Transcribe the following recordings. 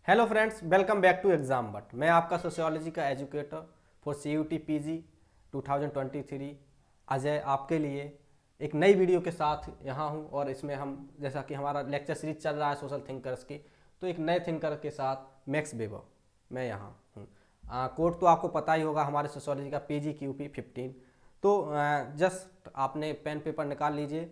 Hello friends, welcome back to exam but. मैं आपका sociology का educator for CUT PG 2023 Ajay आपके लिए एक नई वीडियो के साथ यहाँ हूँ। और इसमें हम, जैसा कि हमारा लेक्चर सीरीज चल रहा है सोशल थिंकर्स की, तो एक नए थिंकर के साथ मैक्स वेबर मैं यहाँ हूँ। कोड तो आपको पता ही होगा, हमारे सोशियोलॉजी का PGQP15। तो जस्ट आपने पेन पेपर निकाल लीजिए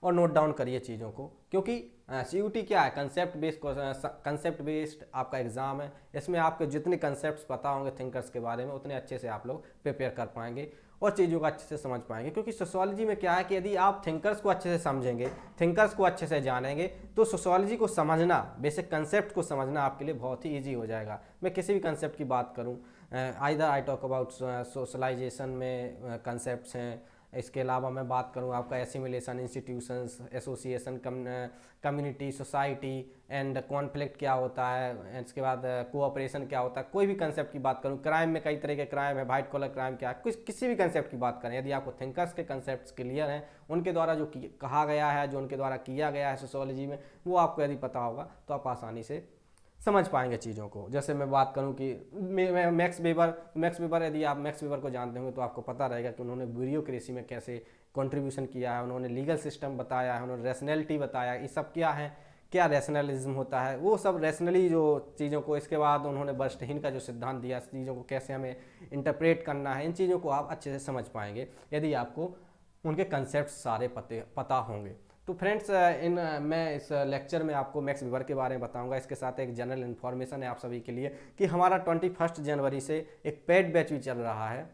और नोट डाउन करिए चीज़ों को, क्योंकि CUT क्या है, कंसेप्ट बेस्ड आपका एग्ज़ाम है। इसमें आपके जितने कंसेप्ट पता होंगे थिंकर्स के बारे में, उतने अच्छे से आप लोग प्रिपेयर कर पाएंगे और चीज़ों को अच्छे से समझ पाएंगे। क्योंकि सोशियोलॉजी में क्या है कि यदि आप थिंकर्स को अच्छे से समझेंगे, थिंकर्स को अच्छे से जानेंगे, तो सोशियोलॉजी को समझना, बेसिक कंसेप्ट को समझना आपके लिए बहुत ही ईजी हो जाएगा। मैं किसी भी कंसेप्ट की बात करूँ, either I talk about socialization में कंसेप्ट हैं, इसके अलावा मैं बात करूँ आपका assimilation, institutions, association, community, society and conflict क्या होता है, इसके बाद कोऑपरेशन क्या होता है, कोई भी कंसेप्ट की बात करूँ, क्राइम में कई तरह के क्राइम है, वाइट कॉलर क्राइम क्या है, किसी भी कंसेप्ट की बात करें, यदि आपको थिंकर्स के कंसेप्ट क्लियर हैं, उनके द्वारा जो कहा गया है, जो उनके द्वारा किया गया है सोशियोलॉजी में, वो आपको यदि पता होगा तो आप आसानी से समझ पाएंगे चीज़ों को। जैसे मैं बात करूं कि मैक्स वेबर यदि आप मैक्स वेबर को जानते होंगे तो आपको पता रहेगा कि उन्होंने ब्यूरोक्रेसी में कैसे कंट्रीब्यूशन किया है, उन्होंने लीगल सिस्टम बताया है, उन्होंने रैशनैलिटी बताया, ये सब क्या है, क्या रैशनलिज्म होता है, वो सब रैशनली जो चीज़ों को। इसके बाद उन्होंने बर्स्टहीन का जो सिद्धांत दिया, चीज़ों को कैसे हमें इंटरप्रेट करना है, इन चीज़ों को आप अच्छे से समझ पाएंगे यदि आपको उनके कंसेप्ट सारे पता होंगे। तो फ्रेंड्स, मैं इस लेक्चर में आपको मैक्स वेबर के बारे में बताऊंगा। इसके साथ एक जनरल इन्फॉर्मेशन है आप सभी के लिए कि हमारा 21 जनवरी से एक पेड बैच भी चल रहा है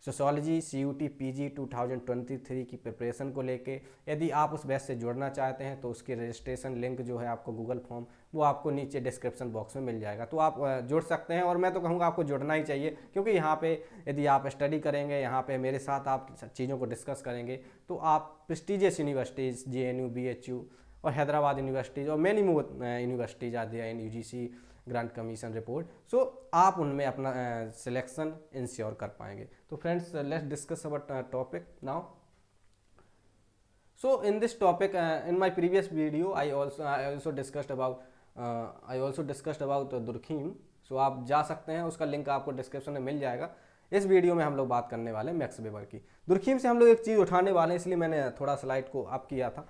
सोशियोलॉजी CUT PG 2023 की प्रिपरेशन को लेके। यदि आप उस बैच से जुड़ना चाहते हैं तो उसकी रजिस्ट्रेशन लिंक जो है आपको गूगल फॉर्म, वो आपको नीचे डिस्क्रिप्शन बॉक्स में मिल जाएगा, तो आप जुड़ सकते हैं। और मैं तो कहूँगा आपको जुड़ना ही चाहिए, क्योंकि यहाँ पे यदि आप स्टडी करेंगे, यहाँ पे मेरे साथ आप चीज़ों को डिस्कस करेंगे, तो आप प्रेस्टिजियस यूनिवर्सिटीज़ JNU BHU और हैदराबाद यूनिवर्सिटीज़ और many more universities are there in UGC grant commission report, so आप उनमें अपना सिलेक्शन इंश्योर कर पाएंगे। तो friends, let's discuss about topic now. So in this topic, in my previous video, I also discussed about Durkheim. So आप जा सकते हैं, उसका लिंक आपको डिस्क्रिप्शन में मिल जाएगा। इस वीडियो में हम लोग बात करने वाले हैं मैक्स वेबर की। दुर्खीम से हम लोग एक चीज़ उठाने वाले हैं, इसलिए मैंने थोड़ा स्लाइड को अप किया था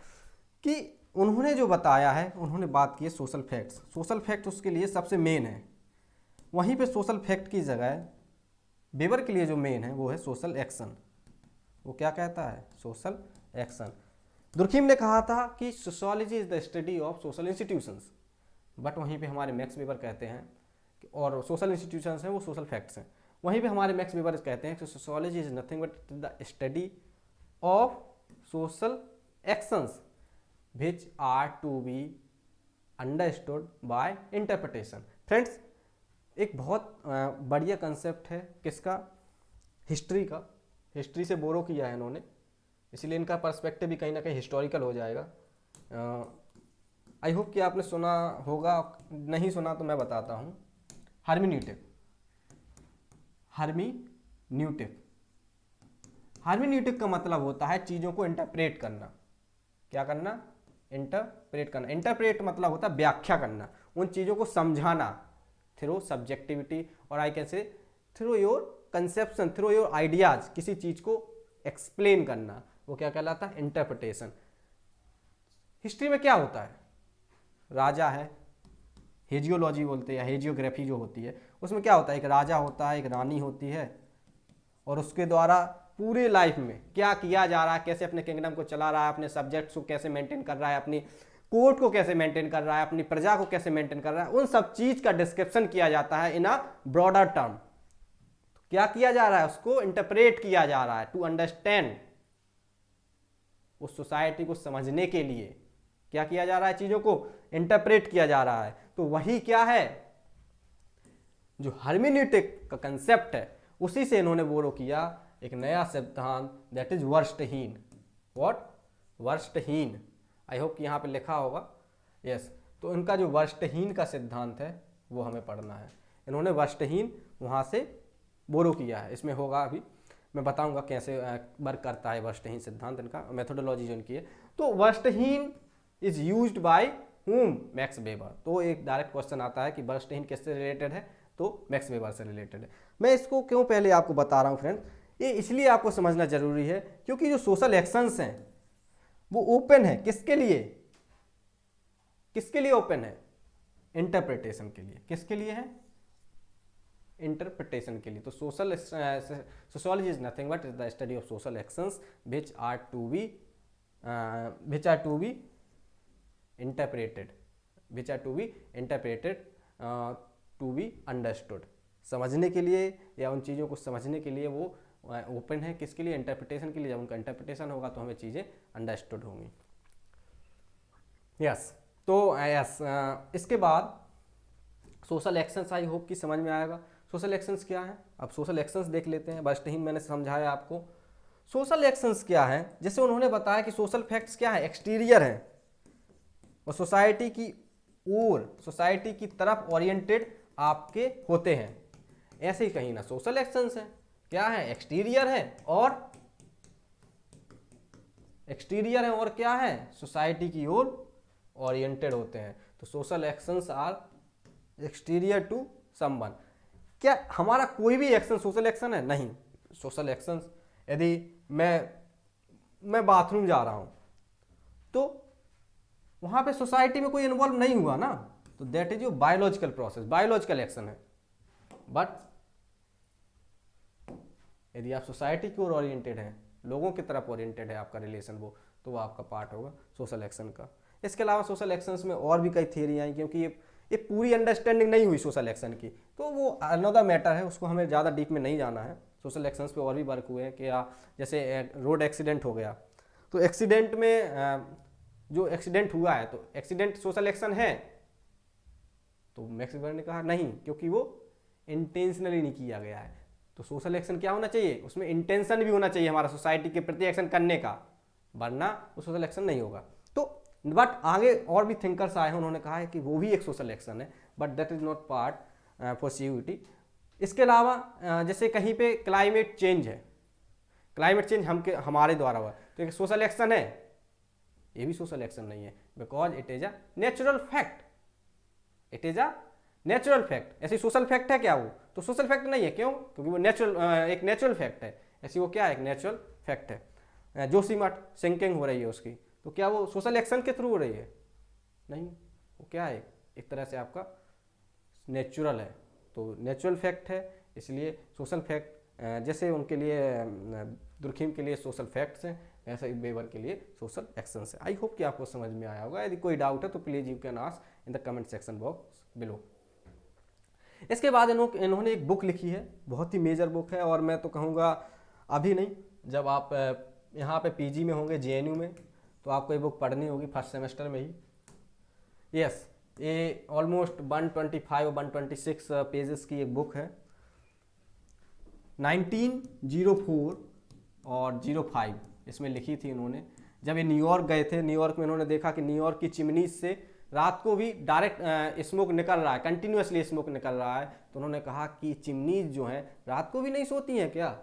कि उन्होंने जो बताया है, उन्होंने बात की है सोशल फैक्ट्स। सोशल फैक्ट उसके लिए सबसे मेन है। वहीं पे सोशल फैक्ट की जगह वेबर के लिए जो मेन है वो है सोशल एक्शन। वो क्या कहता है? Social action. दुर्खीम ने कहा था कि sociology is the study of social institutions, but वहीं पे हमारे मैक्स वेबर कहते हैं और सोशल इंस्टीट्यूशंस हैं वो सोशल फैक्ट्स हैं। वहीं पे हमारे मैक्स वेबर कहते हैं कि sociology is nothing but the study of social actions which are to be understood by interpretation. Friends, एक बहुत बढ़िया कंसेप्ट है किसका? हिस्ट्री का। हिस्ट्री से बोरो किया है इन्होंने, इसलिए इनका पर्सपेक्टिव भी कहीं ना कहीं हिस्टोरिकल हो जाएगा। आई होप कि आपने सुना होगा, नहीं सुना तो मैं बताता हूँ। हर्मेन्यूटिक। हार्मेन्यूटिक का मतलब होता है चीज़ों को इंटरप्रेट करना। क्या करना? इंटरप्रेट करना। इंटरप्रेट मतलब होता है व्याख्या करना, उन चीज़ों को समझाना थ्रू सब्जेक्टिविटी, और I can say through your conception, through your ideas, किसी चीज़ को एक्सप्लेन करना, वो क्या कहलाता है? इंटरप्रिटेशन। हिस्ट्री में क्या होता है? राजा है, हेजियोलॉजी बोलते हैं या हेजियोग्राफी जो होती है, उसमें क्या होता है? एक राजा होता है, एक रानी होती है, और उसके द्वारा पूरे लाइफ में क्या किया जा रहा है, कैसे अपने किंगडम को चला रहा है, अपने सब्जेक्ट्स को कैसे मेंटेन कर रहा है, अपनी कोर्ट को कैसे मेंटेन कर रहा है, अपनी प्रजा को कैसे मेंटेन कर रहा है, उन सब चीज का डिस्क्रिप्शन किया जाता है इन अ ब्रॉडर टर्म। क्या किया जा रहा है? उसको इंटरप्रेट किया जा रहा है, टू अंडरस्टैंड। उस सोसाइटी को समझने के लिए क्या किया जा रहा है? चीजों को इंटरप्रेट किया जा रहा है। तो वही क्या है, जो हर्मेन्यूटिक का कंसेप्ट है, उसी से इन्होंने बोरो किया एक नया सिद्धांत, that is verstehen. What? Verstehen. I hope कि यहाँ पे लिखा होगा, यस। तो इनका जो वर्स्टहीन का सिद्धांत है वो हमें पढ़ना है। इन्होंने वर्स्टहीन वहाँ से बोरो किया है, इसमें होगा, अभी मैं बताऊंगा कैसे वर्क करता है वर्स्टहीन सिद्धांत, इनका मेथोडोलॉजी जो इनकी है। तो verstehen is used by whom Max Weber. तो एक डायरेक्ट क्वेश्चन आता है कि बर्नस्टीन किससे रिलेटेड है, तो मैक्स वेबर से रिलेटेड है। मैं इसको क्यों पहले आपको बता रहा हूँ फ्रेंड, ये इसलिए आपको समझना जरूरी है क्योंकि जो सोशल एक्शंस हैं वो ओपन है किसके लिए, किसके लिए ओपन है, इंटरप्रिटेशन के लिए। किसके लिए है, इंटरप्रिटेशन के लिए। तो social sociology is nothing but is the study of social actions which are to be interpreted, which are to be interpreted, to be understood। समझने के लिए या उन चीज़ों को समझने के लिए वो ओपन है किसके लिए, इंटरप्रिटेशन के लिए। जब उनका इंटरप्रिटेशन होगा तो हमें चीज़ें अंडरस्टूड होंगी। यस तो यस इसके बाद सोशल एक्शंस आई होप कि समझ में आएगा। सोशल एक्शंस क्या है, अब सोशल एक्शंस देख लेते हैं। बर्नस्टीन मैंने समझाया आपको सोशल एक्शंस क्या है। जैसे उन्होंने बताया कि सोशल फैक्ट्स क्या है, एक्सटीरियर है और सोसाइटी की ओर, सोसाइटी की तरफ ओरिएंटेड आपके होते हैं। ऐसे ही कहीं ना सोशल एक्शंस है, क्या है, एक्सटीरियर है और क्या है, सोसाइटी की ओर ओरिएंटेड होते हैं। तो social actions are exterior to someone. क्या हमारा कोई भी एक्शन सोशल एक्शन है? नहीं। सोशल एक्शंस, यदि मैं बाथरूम जा रहा हूं तो वहां पे सोसाइटी में कोई इन्वॉल्व नहीं हुआ ना, तो that is your biological process, biological action है। बट यदि आप सोसाइटी की ओर ओरिएंटेड हैं, लोगों की तरफ ओरिएंटेड है आपका रिलेशन वो, तो वो आपका पार्ट होगा सोशल एक्शन का। इसके अलावा सोशल एक्शंस में और भी कई थियरी आई, क्योंकि ये पूरी अंडरस्टैंडिंग नहीं हुई सोशल एक्शन की, तो वो अनदर मैटर है, उसको हमें ज़्यादा डीप में नहीं जाना है। सोशल एक्शंस पे और भी वर्क हुए हैं कि जैसे रोड एक्सीडेंट हो गया, तो एक्सीडेंट में जो एक्सीडेंट हुआ है तो एक्सीडेंट सोशल एक्शन है, तो मैक्स वेबर ने कहा नहीं, क्योंकि वो इंटेंशनली नहीं किया गया है। तो सोशल एक्शन क्या होना चाहिए, उसमें इंटेंशन भी होना चाहिए हमारा सोसाइटी के प्रति एक्शन करने का, वरना वो सोशल एक्शन नहीं होगा। तो बट आगे और भी थिंकर्स आए हैं, उन्होंने कहा है कि वो भी एक सोशल एक्शन है, but that is not part for CUT. इसके अलावा जैसे कहीं पे क्लाइमेट चेंज है, क्लाइमेट चेंज हमारे द्वारा हुआ, तो एक सोशल एक्शन है, ये भी सोशल एक्शन नहीं है, because it is a natural fact, it is a natural fact. ऐसी सोशल फैक्ट है क्या वो, तो सोशल फैक्ट नहीं है। क्यों, क्योंकि वो एक नेचुरल फैक्ट है। ऐसी वो क्या है, एक नेचुरल फैक्ट है। जोशीमठ सिंकिंग हो रही है उसकी, तो क्या वो सोशल एक्शन के थ्रू हो रही है? नहीं, वो क्या है, एक तरह से आपका नेचुरल है, तो नेचुरल फैक्ट है। इसलिए सोशल फैक्ट जैसे उनके लिए दुर्खीम के लिए सोशल फैक्ट्स हैं, ऐसा ही वेबर के लिए सोशल एक्शंस है। आई होप कि आपको समझ में आया होगा। यदि कोई डाउट है तो please you can ask in the comment section box below. इसके बाद इन्होंने एक बुक लिखी है, बहुत ही मेजर बुक है, और मैं तो कहूँगा अभी नहीं, जब आप यहाँ पे पीजी में होंगे जेएनयू में, तो आपको ये बुक पढ़नी होगी फर्स्ट सेमेस्टर में ही। यस, ये ऑलमोस्ट 125 और 126 पेजेस की एक बुक है। 1904 और 05 इसमें लिखी थी इन्होंने। जब ये न्यूयॉर्क गए थे, न्यूयॉर्क में इन्होंने देखा कि न्यूयॉर्क की चिमनीज से रात को भी डायरेक्ट स्मोक निकल रहा है, कंटिन्यूसली स्मोक निकल रहा है। तो उन्होंने कहा कि चिमनीज जो हैं रात को भी नहीं सोती हैं क्या?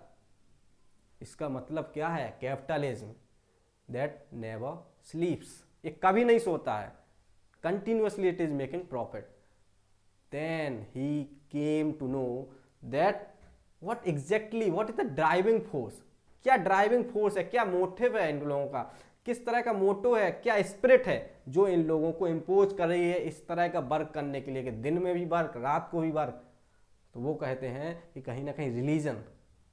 इसका मतलब क्या है, कैपिटलिज्म दैट नेवर स्लीप्स, ये कभी नहीं सोता है, continuously it is making profit. Then he came to know that what exactly what is the driving force, क्या ड्राइविंग फोर्स है, क्या मोटिव है इन लोगों का, किस तरह का मोटो है, क्या स्पिरिट है जो इन लोगों को इम्पोज कर रही है इस तरह का वर्क करने के लिए, कि दिन में भी वर्क, रात को भी वर्क। तो वो कहते हैं कि कहीं ना कहीं रिलीजन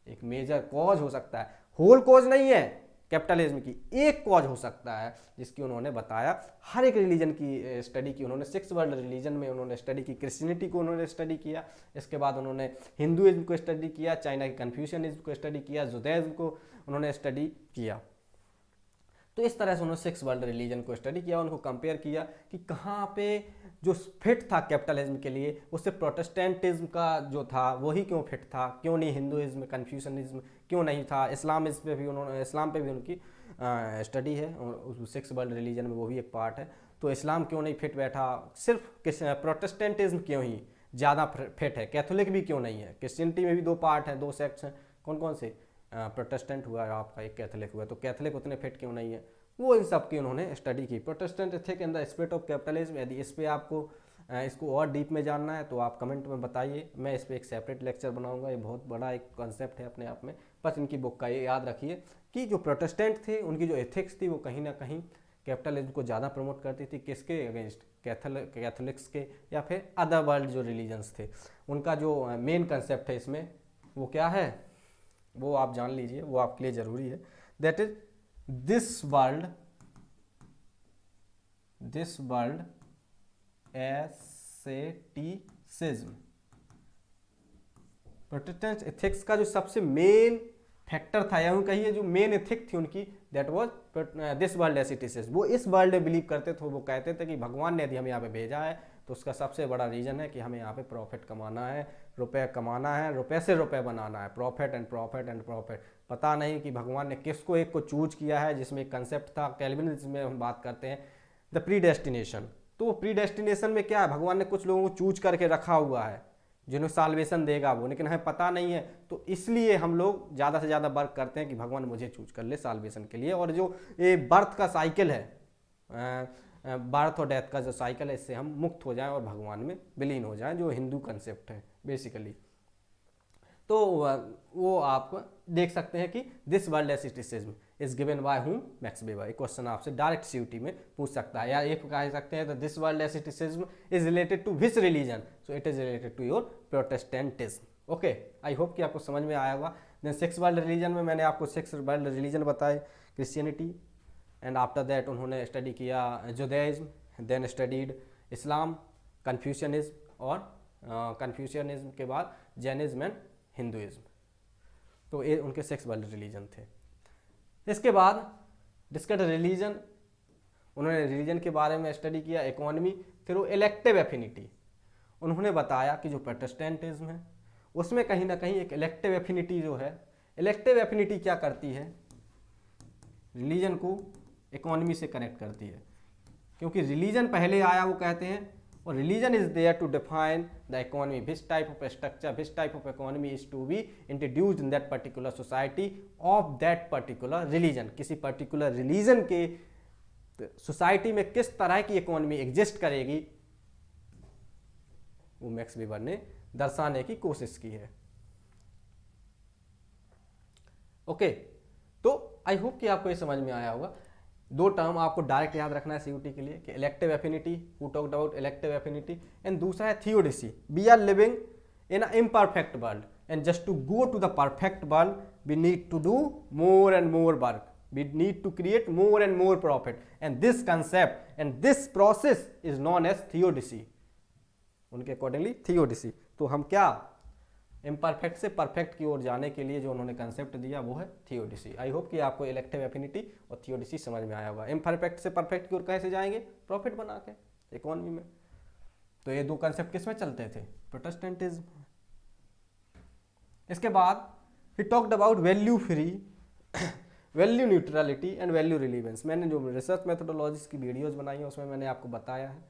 एक मेजर कॉज हो सकता है, होल कॉज नहीं है कैपिटलिज्म की, एक कॉज हो सकता है, जिसकी उन्होंने बताया। हर एक रिलीजन की स्टडी की उन्होंने, 6 वर्ल्ड रिलीजन में उन्होंने स्टडी की। क्रिश्चियनिटी को उन्होंने स्टडी किया, इसके बाद उन्होंने हिंदुइज्म को स्टडी किया, चाइना के कन्फ्यूशनिज्म को स्टडी किया, जुदाइज्म को उन्होंने स्टडी किया। तो इस तरह से उन्होंने 6 वर्ल्ड रिलीजन को स्टडी किया, उनको कंपेयर किया कि कहाँ पे जो फिट था कैपिटलिज्म के लिए, उससे प्रोटेस्टेंटिज्म का जो था वही क्यों फिट था, क्यों नहीं हिंदुइज्म, कन्फ्यूशनिज्म क्यों नहीं था, इस्लामिज्म पे भी उन्होंने, इस्लाम पे भी उनकी स्टडी है, और 6 वर्ल्ड रिलीजन में वो भी एक पार्ट है। तो इस्लाम क्यों नहीं फिट बैठा, सिर्फ प्रोटेस्टेंटिज्म क्यों ही ज़्यादा फिट है, कैथोलिक भी क्यों नहीं है। क्रिश्चियनिटी में भी 2 पार्ट हैं, 2 सेक्ट्स हैं, कौन कौन से, प्रोटेस्टेंट हुआ आपका, एक कैथोलिक हुआ, तो कैथोलिक उतने फिट क्यों नहीं है, वो इन सब की उन्होंने स्टडी की। Protestant ethic in the spirit of capitalism, यदि इस पे आपको इसको और डीप में जानना है तो आप कमेंट में बताइए, मैं इस पर एक सेपरेट लेक्चर बनाऊंगा। ये बहुत बड़ा एक कॉन्सेप्ट है अपने आप में। बस इनकी बुक का ये याद रखिए कि जो प्रोटेस्टेंट थे उनकी जो एथिक्स थी वो कहीं ना कहीं कैपिटलिज्म को ज़्यादा प्रमोट करती थी। किसके अगेंस्ट? कैथोलिक्स के या फिर अदर वर्ल्ड जो रिलीजन्स थे। उनका जो मेन कंसेप्ट है इसमें वो क्या है वो आप जान लीजिए, वो आपके लिए ज़रूरी है। That is this world aestheticism. Protestant ethics का जो सबसे मेन फैक्टर था या कहिए जो मेन एथिक थी उनकी, that was this world aestheticism. वो इस वर्ल्ड में बिलीव करते थे। वो कहते थे कि भगवान ने यदि हमें यहाँ पे भेजा है तो उसका सबसे बड़ा रीजन है कि हमें यहाँ पे प्रॉफिट कमाना है, रुपए कमाना है, रुपए से रुपए बनाना है, profit and profit and profit. पता नहीं कि भगवान ने किसको एक को चूज किया है, जिसमें एक कंसेप्ट था कैल्विनिज्म में हम बात करते हैं द प्रीडेस्टिनेशन। तो वो प्रीडेस्टिनेशन में क्या है, भगवान ने कुछ लोगों को चूज करके रखा हुआ है जिन्हें साल्वेशन देगा वो, लेकिन हमें पता नहीं है। तो इसलिए हम लोग ज़्यादा से ज़्यादा वर्क करते हैं कि भगवान मुझे चूज कर ले साल्वेशन के लिए। और जो ये बर्थ का साइकिल है, बर्थ और डेथ का जो साइकिल है, इससे हम मुक्त हो जाएं और भगवान में विलीन हो जाएं, जो हिंदू कंसेप्ट है बेसिकली। तो वो आप देख सकते हैं कि this world aestheticism is given by whom, max weber. एक क्वेश्चन आपसे डायरेक्ट सीयूटी में पूछ सकता है, या एक कह सकते हैं तो this world aestheticism is related to which religion, so it is related to your Protestantism. Okay, I hope कि आपको समझ में आया होगा। देन 6 वर्ल्ड रिलीजन में मैंने आपको 6 वर्ल्ड रिलीजन बताए, क्रिश्चियनिटी, एंड आफ्टर दैट उन्होंने स्टडी किया जुदाइज्म, देन स्टडीड इस्लाम, कन्फ्यूशनिज्म, और कन्फ्यूशनिज्म के बाद जैनिज्म एंड हिंदुइज्म। तो ये उनके 6 वर्ल्ड रिलीजन थे। इसके बाद डिस्कस रिलीजन, उन्होंने रिलीजन के बारे में स्टडी किया, इकोनॉमी, फिर वो इलेक्टिव एफिनिटी। उन्होंने बताया कि जो प्रोटेस्टेंटिज्म है उसमें कहीं ना कहीं एक इलेक्टिव एफिनिटी जो है, इलेक्टिव एफिनिटी क्या करती है, रिलीजन को इकोनॉमी से कनेक्ट करती है। क्योंकि रिलीजन पहले आया, वो कहते हैं, और religion is there to define the economy, which type of structure, which type of economy is to be introduced in that particular society of that particular religion. किसी पर्टिकुलर रिलीजन के सोसाइटी में किस तरह की इकोनॉमी एग्जिस्ट करेगी, वो max weber ने दर्शाने की कोशिश की है। ओके, तो आई होप कि आपको ये समझ में आया होगा। 2 टर्म आपको डायरेक्ट याद रखना है सीयूटी के लिए कि elective affinity, who talked about elective affinity, and दूसरा है theodicy. We are living in a imperfect world, and just to go to the perfect world we need to do more and more work, we need to create more and more profit, and this concept and this process is known as theodicy, उनके accordingly theodicy. तो हम क्या imperfect से perfect की ओर जाने के लिए जो उन्होंने कंसेप्ट दिया वो है थियोडिसी। आई होप कि आपको इलेक्टिव एफिनिटी और थियोडिसी समझ में आया होगा। इम्परफेक्ट से परफेक्ट की ओर कैसे जाएंगे, प्रॉफिट बना के इकोनॉमी में। तो ये 2 कंसेप्ट किस में चलते थे, प्रोटेस्टेंटिज्म। इसके बाद he talked about value free, value neutrality and value relevance. मैंने जो रिसर्च मेथोडोलॉजीज की वीडियोस बनाई है उसमें मैंने आपको बताया है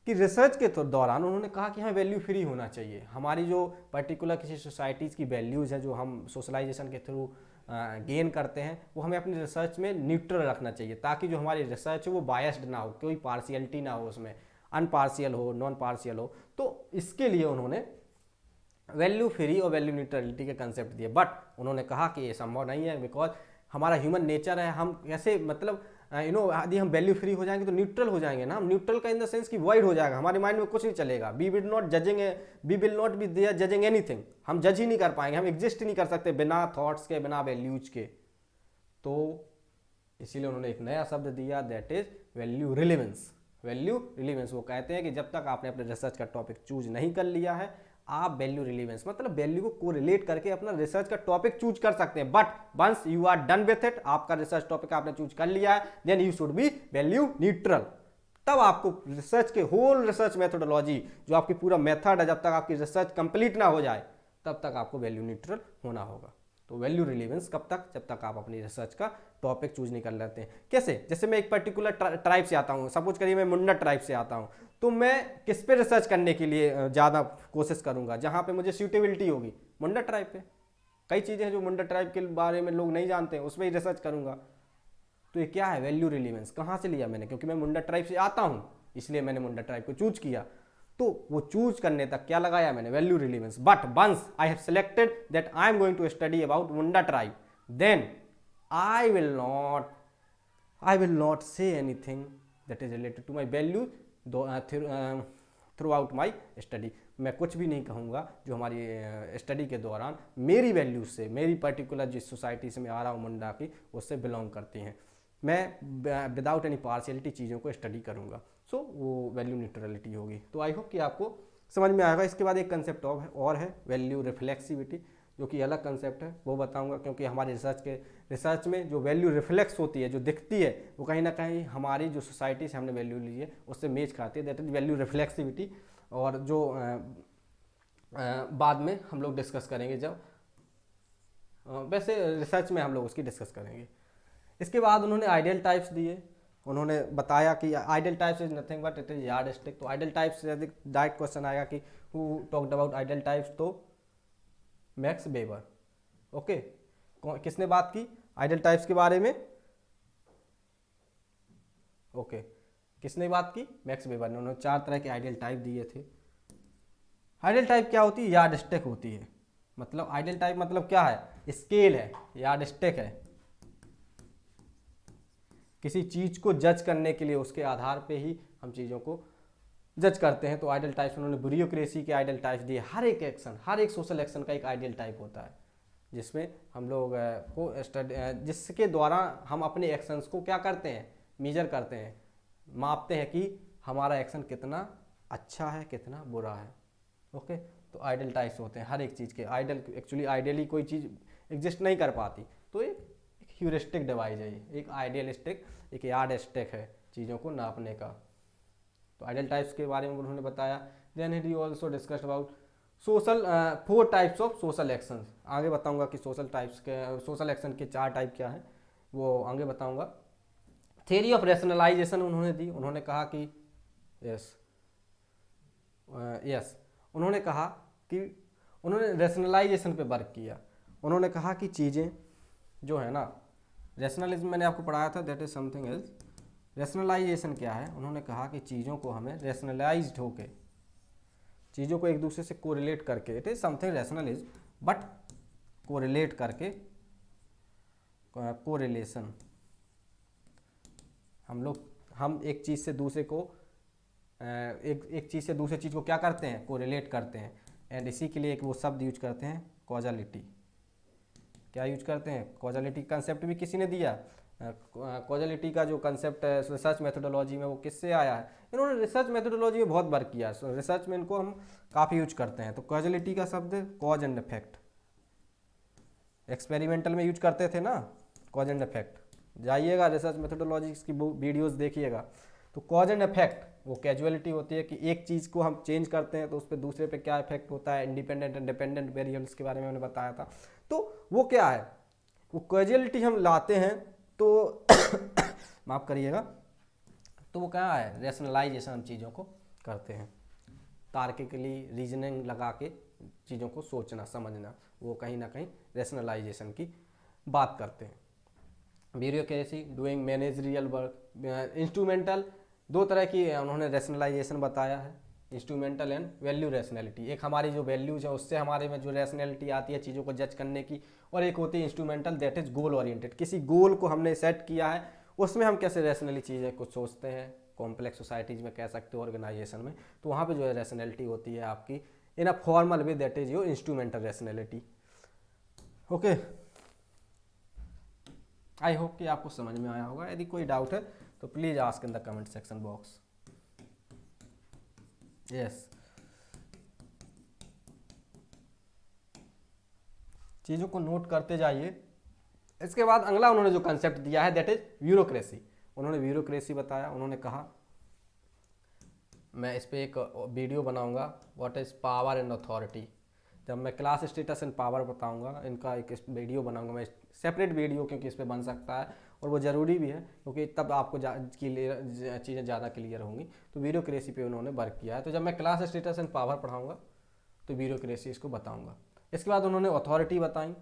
कि रिसर्च के दौरान उन्होंने कहा कि हमें वैल्यू फ्री होना चाहिए। हमारी जो पर्टिकुलर किसी सोसाइटीज़ की वैल्यूज़ है जो हम सोशलाइजेशन के थ्रू गेन करते हैं, वो हमें अपनी रिसर्च में न्यूट्रल रखना चाहिए, ताकि जो हमारी रिसर्च है वो बायस्ड ना हो, कोई पार्शियलिटी ना हो उसमें, अनपार्शियल हो, नॉन पार्शियल हो। तो इसके लिए उन्होंने वैल्यू फ्री और वैल्यू न्यूट्रलिटी के कंसेप्ट दिए। बट उन्होंने कहा कि ये संभव नहीं है, बिकॉज हमारा ह्यूमन नेचर है, हम कैसे मतलब यदि हम वैल्यू फ्री हो जाएंगे तो न्यूट्रल हो जाएंगे ना। हम न्यूट्रल का इन द सेंस कि वॉइड हो जाएगा, हमारे माइंड में कुछ नहीं चलेगा। We will not be there judging anything, हम जज ही नहीं कर पाएंगे, हम एग्जिस्ट ही नहीं कर सकते बिना थॉट्स के, बिना वैल्यूज के। तो इसीलिए उन्होंने एक नया शब्द दिया, that is value relevance. Value relevance, वो कहते हैं कि जब तक आपने अपने रिसर्च का टॉपिक चूज नहीं कर लिया है, आप वैल्यू रिलेवेंस मतलब वैल्यू को कोरिलेट करके अपना रिसर्च का टॉपिक चूज कर सकते हैं। But once you are done with it, आपका रिसर्च टॉपिक आपने चूज कर लिया है, then you should be value neutral. तब आपको रिसर्च के होल रिसर्च मेथोडोलॉजी जो आपकी पूरा मेथड है, जब तक आपकी रिसर्च कंप्लीट ना हो जाए तब तक आपको वैल्यू न्यूट्रल होना होगा। तो वैल्यू रिलेवेंस कब तक, जब तक आप अपनी रिसर्च का टॉपिक चूज नहीं कर लेते हैं। कैसे, जैसे मैं एक पर्टिकुलर ट्राइब से आता हूँ, सपोज करिए मैं मुंडा ट्राइब से आता हूँ, तो मैं किस पे रिसर्च करने के लिए ज़्यादा कोशिश करूँगा, जहाँ पे मुझे सूटेबिलिटी होगी, मुंडा ट्राइब पे। कई चीज़ें हैं जो मुंडा ट्राइब के बारे में लोग नहीं जानते हैं, उस पर ही रिसर्च करूँगा। तो ये क्या है, वैल्यू रिलीवेंस। कहाँ से लिया मैंने, क्योंकि मैं मुंडा ट्राइब से आता हूँ इसलिए मैंने मुंडा ट्राइब को चूज किया। तो वो चूज करने तक क्या लगाया मैंने, value relevance. But once I have selected that I am going to study about Munda tribe, then I will not say anything that is related to my value throughout my study. मैं कुछ भी नहीं कहूँगा जो हमारी study के दौरान मेरी वैल्यूज से, मेरी पर्टिकुलर जिस सोसाइटी से मैं आ रहा हूँ मुंडा की, उससे बिलोंग करती हैं। मैं विदाउट एनी पार्शियलिटी चीज़ों को स्टडी करूँगा। सो वो वैल्यू न्यूट्रलिटी होगी। तो आई होप कि आपको समझ में आएगा। इसके बाद एक कंसेप्ट और है वैल्यू रिफ्लेक्सिविटी, जो कि अलग कंसेप्ट है, वो बताऊंगा। क्योंकि हमारे रिसर्च में जो वैल्यू रिफ्लेक्स होती है, जो दिखती है, वो कहीं ना कहीं हमारी जो सोसाइटी से हमने वैल्यू ली है उससे मेच खाती है, दैट इज वैल्यू रिफ्लेक्सिविटी। और जो बाद में हम लोग डिस्कस करेंगे, जब वैसे रिसर्च में हम लोग उसकी डिस्कस करेंगे। इसके बाद उन्होंने आइडियल टाइप्स दिए। उन्होंने बताया कि ideal types is nothing but it is yardstick. तो आइडियल टाइप्स से डायरेक्ट क्वेश्चन आएगा कि who talked about ideal types, तो मैक्स वेबर। ओके, किसने बात की आइडियल टाइप्स के बारे में? ओके, किसने बात की? मैक्स वेबर ने। उन्होंने 4 तरह के आइडियल टाइप दिए थे। आइडियल टाइप क्या होती है? यार्डस्टिक होती है। मतलब आइडियल टाइप मतलब क्या है? स्केल है, यार्डस्टिक है। किसी चीज को जज करने के लिए उसके आधार पे ही हम चीजों को जज करते हैं। तो आइडियल टाइप्स उन्होंने ब्यूरोक्रेसी के आइडियल टाइप्स दिए। हर एक एक्शन, हर एक सोशल एक्शन का एक आइडियल टाइप होता है, जिसमें हम लोग को जिसके द्वारा हम अपने एक्शंस को क्या करते हैं, मेजर करते हैं, मापते हैं कि हमारा एक्शन कितना अच्छा है, कितना बुरा है। ओके, तो आइडियल टाइप्स होते हैं हर एक चीज़ के। एक्चुअली आइडियली कोई चीज़ एग्जिस्ट नहीं कर पाती, तो एक ह्यूरिस्टिक डिवाइस है, एक आइडियलिस्टिक, एक यार्डस्टिक है चीज़ों को नापने का। तो आइडियल टाइप्स के बारे में उन्होंने बताया। Then he also discussed about social 4 types of social action. आगे बताऊंगा कि सोशल एक्शन के 4 टाइप क्या हैं, वो आगे बताऊंगा। थ्योरी ऑफ रैशनलाइजेशन उन्होंने दी। उन्होंने कहा कि उन्होंने कहा कि उन्होंने रैशनलाइजेशन पे वर्क किया। उन्होंने कहा कि चीज़ें जो है ना, रैशनलिज्म मैंने आपको पढ़ाया था, that is something else. Rationalization क्या है? उन्होंने कहा कि चीज़ों को हमें रैशनलाइज्ड होके, चीज़ों को एक दूसरे से कोरिलेट करके, it is something rationalism but correlate करके, कोरिलेशन, हम एक चीज़ से दूसरे को एक चीज़ से दूसरे चीज़ को क्या करते हैं, कोरिलेट करते हैं। एंड इसी के लिए एक वो शब्द यूज करते हैं, कॉजालिटी। क्या यूज करते हैं? कॉजालिटी कंसेप्ट भी किसी ने दिया। कॉजालिटी का जो कंसेप्ट है रिसर्च मेथोडोलॉजी में, वो किससे आया है? इन्होंने रिसर्च मेथोडोलॉजी में बहुत वर्क किया है, रिसर्च में इनको हम काफ़ी यूज करते हैं। तो कॉजालिटी का शब्द कॉज एंड इफेक्ट, एक्सपेरिमेंटल में यूज करते थे ना, कॉज एंड इफेक्ट। जाइएगा रिसर्च मेथोडोलॉजी की वीडियोस देखिएगा। तो कॉज एंड इफेक्ट वो कैजुअलिटी होती है कि एक चीज़ को हम चेंज करते हैं तो उस पर दूसरे पे क्या इफेक्ट होता है। इंडिपेंडेंट एंड डिपेंडेंट वेरिएबल्स के बारे में मैंने बताया था। तो वो क्या है, वो कैजुअलिटी हम लाते हैं तो माफ़ करिएगा, तो वो क्या है, रैशनलाइजेशन हम चीज़ों को करते हैं, तार्किकली रीजनिंग लगा के चीज़ों को सोचना समझना, वो कहीं ना कहीं रैशनलाइजेशन की बात करते हैं। Bureaucracy, doing managerial work. Instrumental, 2 तरह की उन्होंने रैशनलाइजेशन बताया है, इंस्ट्रूमेंटल एंड वैल्यू रैशनैलिटी। एक हमारी जो वैल्यूज है उससे हमारे में जो रैशनैलिटी आती है चीज़ों को जज करने की, और एक होती है instrumental, that is goal oriented. किसी गोल को हमने सेट किया है, उसमें हम कैसे रैशनली चीज़ें को सोचते हैं, कॉम्प्लेक्स सोसाइटीज़ में कह सकते हो, ऑर्गेनाइजेशन में, तो वहाँ पे जो है रैशनैलिटी होती है आपकी in a formal way, that is your instrumental rationality. Okay, I hope कि आपको समझ में आया होगा। यदि कोई डाउट है तो please ask in the comment section box. Yes, चीज़ों को नोट करते जाइए। इसके बाद अगला उन्होंने जो कंसेप्ट दिया है दैट इज ब्यूरोक्रेसी। उन्होंने ब्यूरोक्रेसी बताया। उन्होंने कहा, मैं इस पर एक वीडियो बनाऊंगा, what is power and authority. जब मैं क्लास स्टेटस एंड पावर बताऊंगा, इनका एक वीडियो बनाऊंगा मैं, सेपरेट वीडियो, क्योंकि इस पर बन सकता है और वो ज़रूरी भी है, क्योंकि तब आपको चीज़ें ज़्यादा क्लियर होंगी। तो ब्यूरोक्रेसी पे उन्होंने वर्क किया है। तो जब मैं क्लास स्टेटस एंड पावर पढ़ाऊंगा तो ब्यूरोक्रेसी इसको बताऊंगा। इसके बाद उन्होंने अथॉरिटी बताई,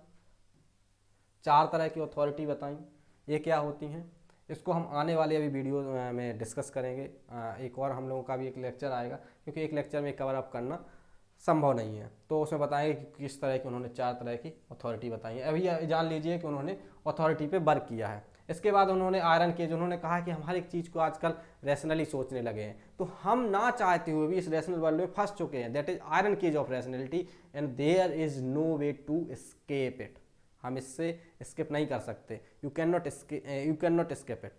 4 तरह की अथॉरिटी बताई, ये क्या होती हैं। इसको हम आने वाले अभी वीडियो में डिस्कस करेंगे। एक और हम लोगों का भी एक लेक्चर आएगा, क्योंकि एक लेक्चर में कवर अप करना संभव नहीं है। तो उसमें बताएंगे कि किस तरह की उन्होंने 4 तरह की अथॉरिटी बताई है। अभी जान लीजिए कि उन्होंने अथॉरिटी पे वर्क किया है। इसके बाद उन्होंने आयरन केज, उन्होंने कहा कि हम हर एक चीज़ को आजकल रैशनली सोचने लगे हैं, तो हम ना चाहते हुए भी इस रैशनल वर्ल्ड में फंस चुके हैं। That is iron cage of rationality and there is no way to escape it. हम इससे एस्केप नहीं कर सकते। You can not escape it.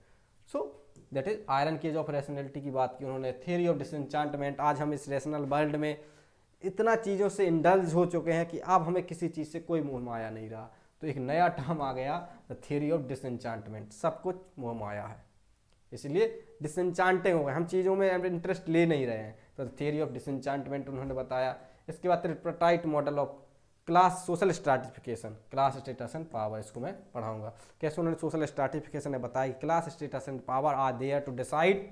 So that is iron cage of rationality की बात की उन्होंने। थ्योरी ऑफ डिसएन्चांटमेंट, आज हम इस रैशनल वर्ल्ड में इतना चीज़ों से इंडल्ज हो चुके हैं कि अब हमें किसी चीज़ से कोई मोह माया नहीं रहा। तो एक नया टर्म आ गया, द थ्योरी ऑफ डिसएन्चांटमेंट। सब कुछ मोह माया है, इसलिए डिसएन्चांटिंग हो गए, हम चीज़ों में इंटरेस्ट ले नहीं रहे हैं। तो थ्योरी ऑफ डिसएन्चांटमेंट उन्होंने बताया। इसके बाद tripartite model of class social stratification, class status and power, इसको मैं पढ़ाऊंगा। कैसे उन्होंने सोशल स्ट्रैटिफिकेशन में बताया कि class status and power are there to decide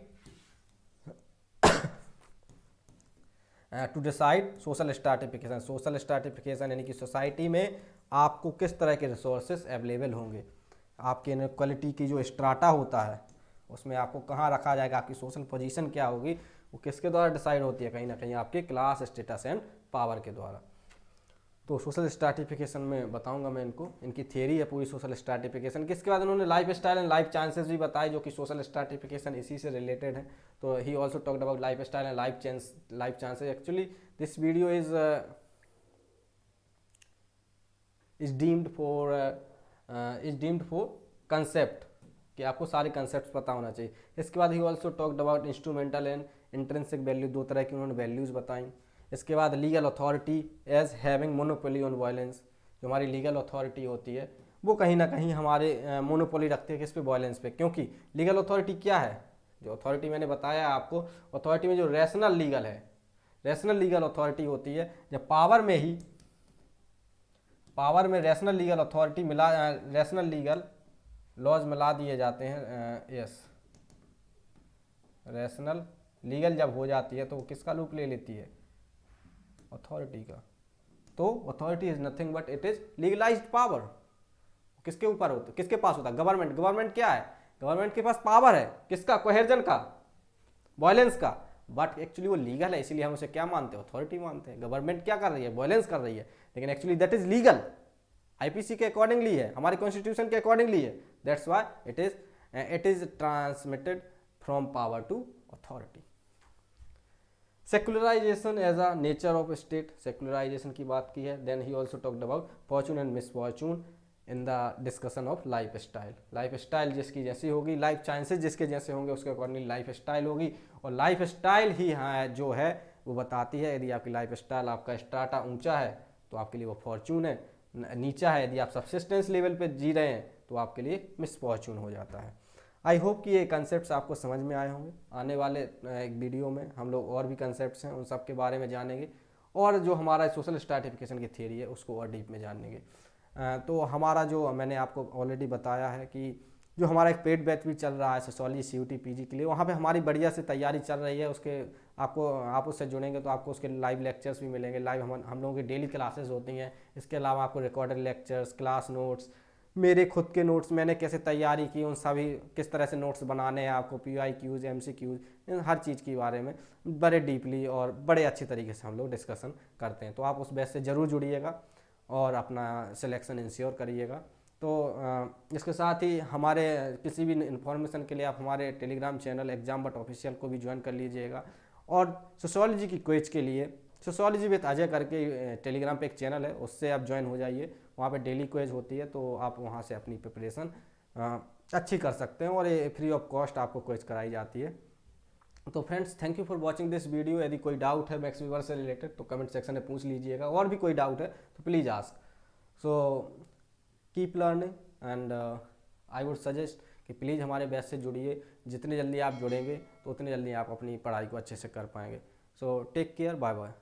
social stratification. Social stratification यानी कि सोसाइटी में आपको किस तरह के रिसोर्सेज अवेलेबल होंगे, आपके इनक्वालिटी की जो स्ट्राटा होता है उसमें आपको कहाँ रखा जाएगा, आपकी सोशल पोजीशन क्या होगी, वो किसके द्वारा डिसाइड होती है, कहीं ना कहीं आपके क्लास स्टेटस एंड पावर के द्वारा। तो सोशल स्ट्रैटिफिकेशन में बताऊंगा मैं इनको, इनकी थियरी है पूरी सोशल स्ट्रैटिफिकेशन की। इसके बाद उन्होंने life style and life chances भी बताए, जो कि सोशल स्ट्रैटिफिकेशन इसी से रिलेटेड है। तो he also talked about life style and life chances. Actually this video is deemed for concept, कि आपको सारे कंसेप्ट पता होना चाहिए। इसके बाद he also talked about instrumental and intrinsic value, 2 तरह की उन्होंने वैल्यूज़ बताई। इसके बाद legal authority as having monopoly on violence, जो हमारी लीगल अथॉरिटी होती है वो कहीं ना कहीं हमारे मोनोपोली रखती है किस पे, वायलेंस पे। क्योंकि लीगल अथॉरिटी क्या है, जो अथॉरिटी मैंने बताया आपको, अथॉरिटी में जो रैशनल लीगल है, रैशनल लीगल अथॉरिटी होती है जब पावर में rational legal authority rational legal laws मिला दिए जाते हैं। यस, रैशनल लीगल जब हो जाती है तो वो किसका रूप ले लेती है, अथॉरिटी का। तो authority is nothing but it is legalised power. किसके ऊपर होता है, किसके पास होता है, गवर्नमेंट। गवर्नमेंट क्या है, गवर्नमेंट के पास पावर है, किसका, कोहेर्जन का, वायलेंस का। बट एक्चुअली वो लीगल है, इसीलिए हम उसे क्या मानते हैं, अथॉरिटी मानते हैं। गवर्नमेंट क्या कर रही है, वायलेंस कर रही है, लेकिन actually that is legal, IPC के अकॉर्डिंगली है, हमारे कॉन्स्टिट्यूशन के अकॉर्डिंगली है। That's why it is transmitted from power to authority. Secularization as a nature of state, secularization की बात की है। Then he also talked about fortune and misfortune in the discussion of life style. Life style जिसकी जैसी होगी, life chances जिसके जैसे होंगे, उसके अकॉर्डिंगली लाइफ स्टाइल होगी। और लाइफ स्टाइल ही जो है वो बताती है, यदि आपकी लाइफ स्टाइल, आपका स्ट्राटा ऊंचा है तो आपके लिए वो फॉर्चून है, नीचा है, यदि आप सब्सिस्टेंस लेवल पे जी रहे हैं तो आपके लिए मिसफॉर्चून हो जाता है। आई होप कि ये कंसेप्ट्स आपको समझ में आए होंगे। आने वाले एक वीडियो में हम लोग और भी कंसेप्ट्स हैं उन सब के बारे में जानेंगे, और जो हमारा सोशल स्ट्रैटिफिकेशन की थियरी है उसको और डीप में जानेंगे। तो हमारा जो मैंने आपको ऑलरेडी बताया है कि जो हमारा एक पेड बैच भी चल रहा है सोशियोलॉजी CUT PG के लिए, वहाँ पे हमारी बढ़िया से तैयारी चल रही है। उसके आप उससे जुड़ेंगे तो आपको उसके लाइव लेक्चर्स भी मिलेंगे। लाइव हम लोगों की डेली क्लासेस होती हैं। इसके अलावा आपको रिकॉर्डेड लेक्चर्स, क्लास नोट्स, मेरे खुद के नोट्स, मैंने कैसे तैयारी की, उन सभी किस तरह से नोट्स बनाने हैं आपको, PYQs, MCQs, हर चीज़ के बारे में बड़े डीपली और बड़े अच्छे तरीके से हम लोग डिस्कशन करते हैं। तो आप उस बैच से ज़रूर जुड़िएगा और अपना सिलेक्शन इंश्योर करिएगा। तो इसके साथ ही हमारे किसी भी इन्फॉर्मेशन के लिए आप हमारे Telegram channel exam but official को भी ज्वाइन कर लीजिएगा। और सोशियोलॉजी की क्विज के लिए सोशियोलॉजी विद अजय करके टेलीग्राम पे एक चैनल है, उससे आप ज्वाइन हो जाइए। वहाँ पे डेली क्विज होती है, तो आप वहाँ से अपनी प्रिपरेशन अच्छी कर सकते हैं और ये फ्री ऑफ कॉस्ट आपको क्विज कराई जाती है। तो friends, thank you for watching this video. यदि कोई डाउट है मैक्स वीवर से रिलेटेड तो कमेंट सेक्शन में पूछ लीजिएगा, और भी कोई डाउट है तो please ask. So keep learning and I would suggest कि प्लीज़ हमारे बैच से जुड़िए। जितने जल्दी आप जुड़ेंगे तो उतने जल्दी आप अपनी पढ़ाई को अच्छे से कर पाएंगे। So take care, bye bye.